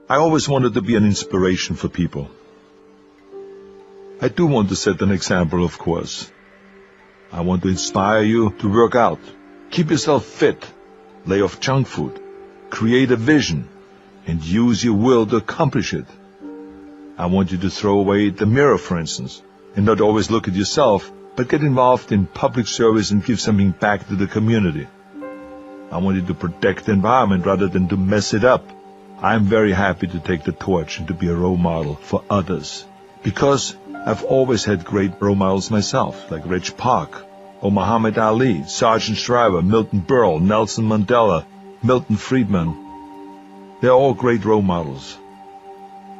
I always wanted to be an inspiration for people. I do want to set an example, of course. I want to inspire you to work out, keep yourself fit, lay off junk food, create a vision, and use your will to accomplish it. I want you to throw away the mirror, for instance, and not always look at yourself, but get involved in public service and give something back to the community. I want you to protect the environment rather than to mess it up. I'm very happy to take the torch and to be a role model for others, because I've always had great role models myself, like Reg Park, or Muhammad Ali, Sergeant Shriver, Milton Berle, Nelson Mandela, Milton Friedman. They're all great role models.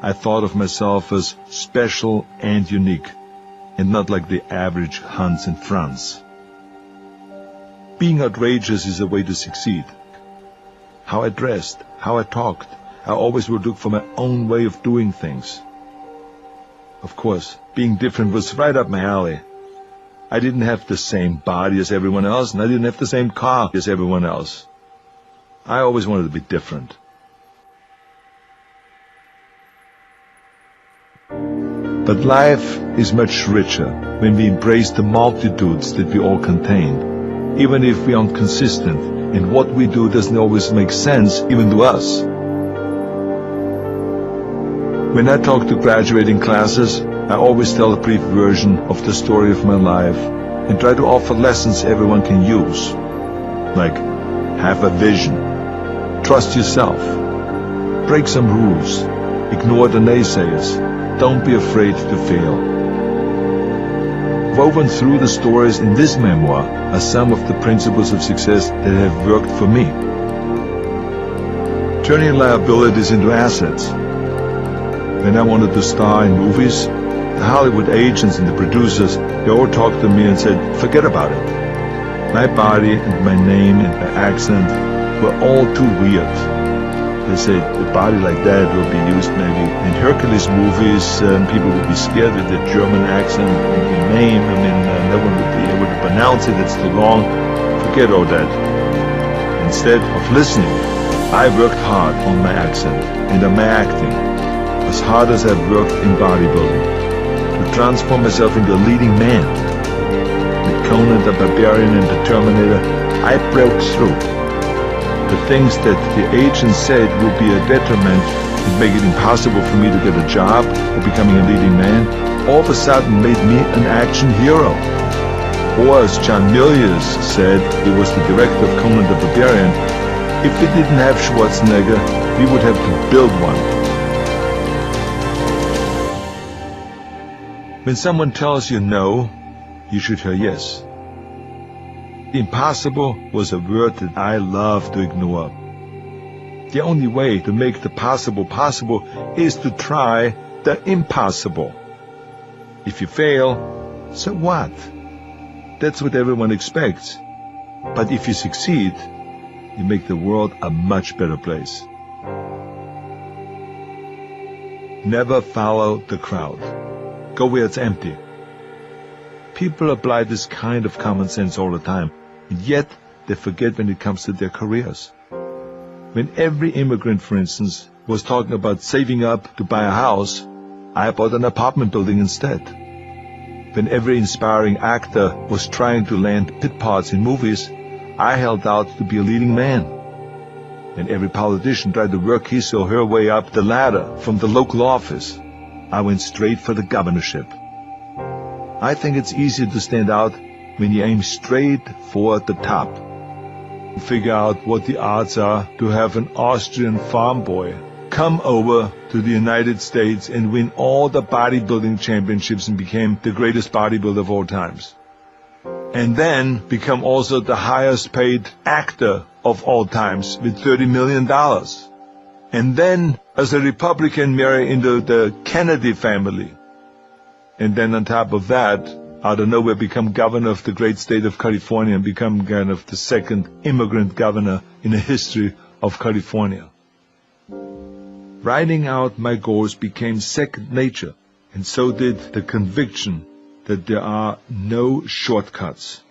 I thought of myself as special and unique, and not like the average Hans and Franz. Being outrageous is a way to succeed. How I dressed, how I talked, I always would look for my own way of doing things. Of course, being different was right up my alley. I didn't have the same body as everyone else, and I didn't have the same car as everyone else. I always wanted to be different. But life is much richer when we embrace the multitudes that we all contain, even if we aren't consistent, and what we do doesn't always make sense even to us. When I talk to graduating classes, I always tell a brief version of the story of my life and try to offer lessons everyone can use. Like, have a vision, trust yourself, break some rules, ignore the naysayers, don't be afraid to fail. Woven through the stories in this memoir are some of the principles of success that have worked for me. Turning liabilities into assets. When I wanted to star in movies, the Hollywood agents and the producers, they all talked to me and said, forget about it. My body and my name and my accent were all too weird. They said a body like that will be used maybe in Hercules movies, and people would be scared with the German accent and the name. No one would be able to pronounce it, it's too long. Forget all that. Instead of listening, I worked hard on my accent and on my acting, as hard as I've worked in bodybuilding, to transform myself into a leading man. With Conan the Barbarian and the Terminator, I broke through. The things that the agents said would be a detriment and make it impossible for me to get a job or becoming a leading man, all of a sudden made me an action hero. Or as John Milius said, he was the director of Conan the Barbarian, if we didn't have Schwarzenegger, we would have to build one. When someone tells you no, you should hear yes. Impossible was a word that I love to ignore. The only way to make the possible possible is to try the impossible. If you fail, so what? That's what everyone expects. But if you succeed, you make the world a much better place. Never follow the crowd. Go where it's empty. People apply this kind of common sense all the time, and yet they forget when it comes to their careers. When every immigrant, for instance, was talking about saving up to buy a house, I bought an apartment building instead. When every inspiring actor was trying to land pit parts in movies, I held out to be a leading man. When every politician tried to work his or her way up the ladder from the local office, I went straight for the governorship. I think it's easier to stand out when you aim straight for the top. Figure out what the odds are to have an Austrian farm boy come over to the United States and win all the bodybuilding championships and became the greatest bodybuilder of all times. And then become also the highest paid actor of all times with $30 million. And then as a Republican marry into the Kennedy family. And then on top of that, out of nowhere become governor of the great state of California and become kind of the second immigrant governor in the history of California. Writing out my goals became second nature, and so did the conviction that there are no shortcuts.